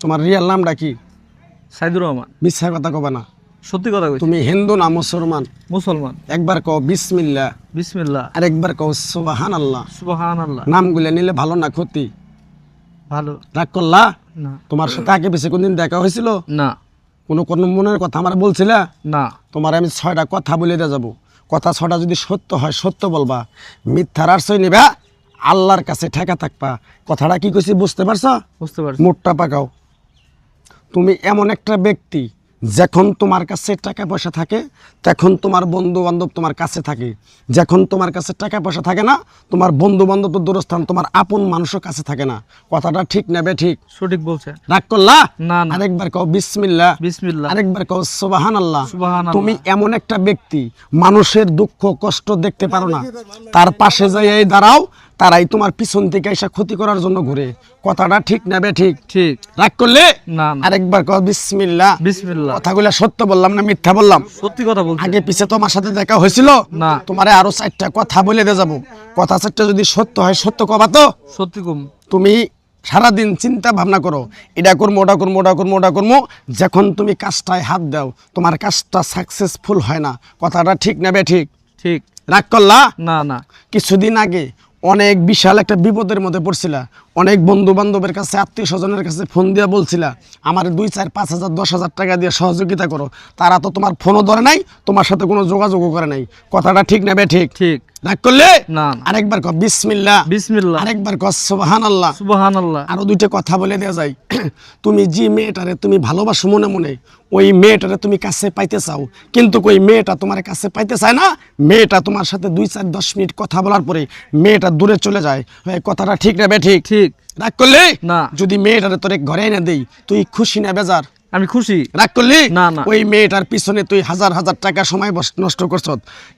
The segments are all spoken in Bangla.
তোমার রিয়েল নামটা কি? সাইদুর রহমান। মিথ্যা কথা কবা না, সত্যি কথা কইছি। তুমি হিন্দু না মুসলমান? মুসলমান। একবার কও বিসমিল্লাহ, বিসমিল্লাহ। আর একবার কও সুবহানাল্লাহ। সুবহানাল্লাহ। নামগুলো নিলে ভালো না ক্ষতি? ভালো। রাগ করলা? না। তোমার সাথে আগে পিছে কোনদিন দেখা হয়েছিল? না। কোনো কোনো মনের কথা আমার বলছিলা? না। তোমার আমি 6টা কথা বলে দিয়ে যাবো। কথা 6টা যদি সত্য হয় সত্য বলবা, মিথ্যার আশ্রয় নিবা, আল্লাহর কাছে ঠেকা থাকবা। কথাটা কি কইছি বুঝতে পারছো? বুঝতে পারছি। মুখটা পাকাও। তুমি এমন একটা ব্যক্তি, যখন তোমার কাছে টাকা পয়সা থাকে তখন তোমার বন্ধু বান্ধব তোমার কাছে থাকে, যখন তোমার কাছে টাকা পয়সা থাকে না তোমার বন্ধু বান্ধব তো দূরস্থান, তোমার আপন মানুষও কাছে থাকে না। কথাটা ঠিক না বে ঠিক? সঠিক বলছেন। রাগ করলা? না না। আরেকবার কও বিসমিল্লাহ। বিসমিল্লাহ। আরেকবার কও সুবহানাল্লাহ। সুবহানাল্লাহ। তুমি এমন একটা ব্যক্তি, মানুষের দুঃখ কষ্ট দেখতে পারো না, তার পাশে যাই দাঁড়াও, তারাই তোমার পিছন থেকে এসে ক্ষতি করার জন্য ঘুরে। কথাটা ঠিক না বে ঠিক? ঠিক। রাগ করলে? না না। আরেকবার কও বিসমিল্লাহ। বিসমিল্লাহ। কথাগুলো সত্য বললাম না মিথ্যা বললাম? সত্যি কথা বলছি। আগে পিছে তোমার সাথে দেখা হয়েছিল? না। তোমারে আরো 4টা কথা বলে দিয়ে যাবো। কথা 4টা যদি সত্য হয় সত্য কবা তো? সত্যি কম। তুমি সারাদিন চিন্তা ভাবনা করো, এটা করবো ওটা করবো ওটা করবো ওটা করবো, যখন তুমি কাজটায় হাত দাও তোমার কাজটা সাকসেসফুল হয় না। কথাটা ঠিক না বে ঠিক? ঠিক। রাগ করলা? না না। কিছুদিন আগে অনেক বিশাল একটা বিপদের মধ্যে পড়ছিলা, অনেক বন্ধু বান্ধবের কাছে আত্মীয় স্বজনের কাছে ফোন দিয়ে বলছিলা আমার 2, 4, 5 হাজার 10 হাজার টাকা দিয়ে সহযোগিতা করো, তারা তো তোমার ফোনও ধরে নাই, তোমার সাথে কোনো যোগাযোগও করে নাই। কথাটা ঠিক না বে ঠিক? ঠিক। রাগ করলে? না। আরেকবার কও বিসমিল্লাহ। বিসমিল্লাহ। আরেকবার কও সুবহানাল্লাহ। সুবহানাল্লাহ। আরো 2টা কথা বলে দেওয়া যায়। তুমি যে মেয়েটারে তুমি ভালোবাসো মনে মনে, ওই মেয়েটারে তুমি কাছে পাইতে চাও, কিন্তু ওই মেয়েটা তোমার কাছে পাইতে চায় না। মেয়েটা তোমার সাথে 2, 4, 10 মিনিট কথা বলার পরে মেয়েটা দূরে চলে যায়। এই কথাটা ঠিক না বে ঠিক? ঠিক। রাগ করলে? না। যদি মেয়েটারে তোরে ঘরে এনে দেই, তুই খুশি না বেজার? আমি খুশি। রাগ করলি? না না। ওই মেয়েটার পিছনে তুই হাজার হাজার টাকা সময় নষ্ট করছ,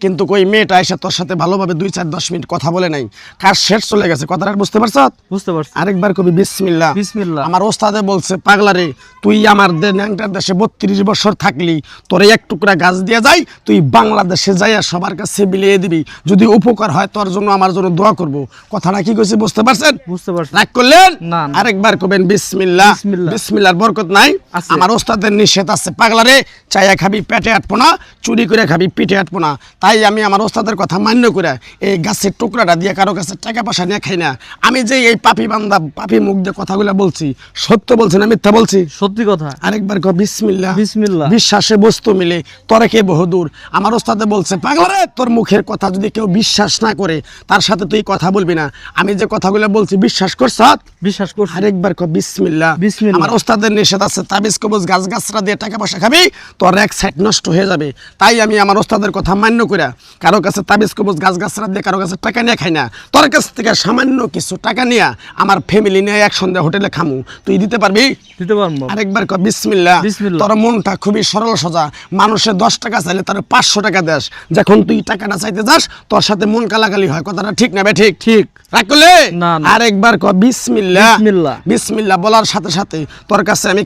কিন্তু ওই মেয়েটা এসে তোর সাথে ভালোভাবে 2, 4, 10 মিনিট কথা বলে নাই, কাজ শেষ চলে গেছে। কথাটা বুঝতে পারছ? বুঝতে পারছি। আরেকবার কবি বিসমিল্লাহ। বিসমিল্লাহ। আমার ওস্তাদে বলছে পাগলারে, তুই আমার ন্যাংটার দেশে 32 বছর থাকলি, তোরে এক টুকরা গাছ দিয়ে যাই, তুই বাংলাদেশে যাইয়া সবার কাছে বিলিয়ে দিবি, যদি উপকার হয় তোর জন্য আমার জন্য দোয়া করব। কথাটা কি কইছি বুঝতে পারছেন? বুঝতে পারছি। রাগ করলেন? না না। আরেকবার কবেন বিসমিল্লাহ। বিসমিল্লাহ। বিসমিল্লাহর বরকত নাই? আছে। আমার ওস্তাদের নিষেধ আছে পাগলারে, চাইয়া খাবি পেটে আটবো না, চুরি করে খাবি পিঠে আটবো না। তাই আমি আমার ওস্তাদের কথা মান্য করে এই গাছের টুকরাটা দিয়ে কারো কাছে টাকা পয়সা নিয়ে খাই না। আমি যে এই পাপি বান্দা পাপি মুখ দিয়ে কথাগুলো বলছি, সত্য বলছি না মিথ্যা বলছি? সত্যি কথা। আরেকবার কও বিসমিল্লাহ। বিসমিল্লাহ। বিশ্বাসে বস্তু মিলে, তরে কে বহুদূর। আমার ওস্তাদে বলছে পাগলারে, তোর মুখের কথা যদি কেউ বিশ্বাস না করে তার সাথে তুই কথা বলবি না। আমি যে কথাগুলো বলছি বিশ্বাস করছ? বিশ্বাস করছি। আরেকবার কও বিসমিল্লাহ। বিসমিল্লাহ। আমার ওস্তাদের নিষেধ আছে তাবিজ কবজ গাছ গাছরা দিয়ে টাকা পয়সা খাবি, তোর এক সাইড নষ্ট হয়ে যাবে। তাই আমি আমার ওস্তাদের কথা মান্য করে কারো কাছে তাবিজ কবজ গাছ গাছরা দিয়ে কারো কাছে টাকা নিয়ে খাই না। তোর কাছ থেকে সামান্য কিছু টাকা নিয়ে আমার ফ্যামিলি নিয়ে একসঙ্গে হোটেলে খামু, তুই দিতে পারবি? দিতে পারবো। আরেকবার কও বিসমিল্লাহ। বিসমিল্লাহ। তোর মনটা খুবই সরল সোজা, মানুষের 10 টাকা চাইলে তার 500 টাকা দেস, যখন তুই টাকাটা চাইতে যাস তোর সাথে মন কালাকালি হয়। কথাটা ঠিক না বে ঠিক? ঠিক। রাগ করলে? না না। আরেকবার কও বিসমিল্লাহ। বিসমিল্লাহ। বিসমিল্লাহ বলার সাথে সাথে তোর কাছে আমি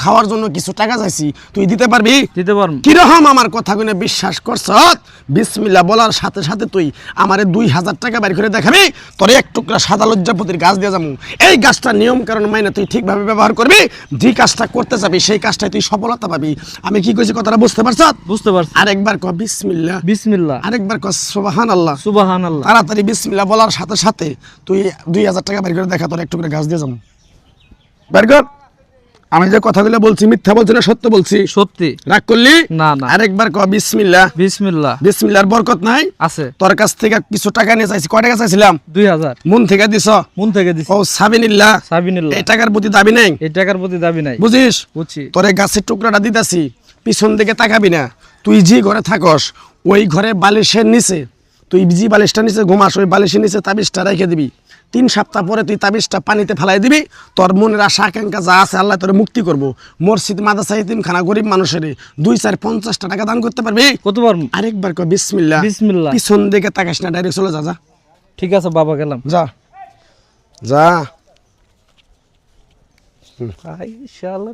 খাওয়ার জন্য কিছু টাকা চাইছি, তুই দিতে পারবি? দিতে পারবো। কিরকম আমার কথাগুলো বিশ্বাস করছ? বিসমিল্লাহ বলার সাথে সাথে তুই আমারে 2000 টাকা বের করে দেখাবি, তোর এক টুকরা সাদা লজ্জাপতির গাছ দিয়ে যাবো। এই গাছটা নিয়ম কারণ মাইনে তুই ঠিকভাবে ব্যবহার করবি, যে কাজটা করতে যাবি সেই কাজটাই তুই সফলতা পাবি। আমি কি কইছি কথাটা বুঝতে পারছ? বুঝতে পারছি। আরেকবার কও বিসমিল্লাহ। বিসমিল্লাহ। আরেকবার কও সুবহানাল্লাহ। সুবহানাল্লাহ। তাড়াতাড়ি বিসমিল্লাহ বলার সাথে সাথে তুই 2000 টাকা বের করে দেখা, তোর একটু করে গাছ দিয়ে যাবো। বের কর। আমি যে কথাগুলো বলছি মিথ্যা বলছি না সত্য বলছি? সত্যি। রাগ করলি? না না। আরেকবার কও বিসমিল্লাহ। বিসমিল্লাহ। বিসমিল্লাহর বরকত নাই? আছে। তোর কাছ থেকে কিছু টাকা নিয়ে চাইছি, কয় টাকা চাইছিলাম? 2000। মন থেকে দিছ? মন থেকে দিছি। ও সাবিনিল্লাহ। সাবিনিল্লাহ। এই টাকার প্রতি দাবি নেই? এই টাকার প্রতি দাবি নাই। বুঝিস? বুঝছি। তোরে গাছের টুকরাটা দিতাছি, পিছন দিকে তাকাবি না। তুই যে ঘরে থাকস ওই ঘরে বালিশের নিচে, তুই যে বালিশটা নিচে ঘুমাস ওই বালিশের নিচে তাবিজটা রেখে দিবি। 3 সপ্তাহ পরে তুই তাবিজটা পানিতে ফেলাই দিবি। তোর মনের আশা আকাঙ্ক্ষা যা আছে আল্লাহ তোরে মুক্তি করবো। মসজিদ মাদ্রাসা ইতিমখানা গরিব মানুষের 2, 4, 50 টাকা দান করতে পারবি? কত পারবো? আরেকবার কও বিসমিল্লাহ। বিসমিল্লাহ। পিছন দিকে তাকাস না, ডাইরেক্ট চলে যা। যা ঠিক আছে বাবা, গেলাম। যা যা। ইনশাআল্লাহ।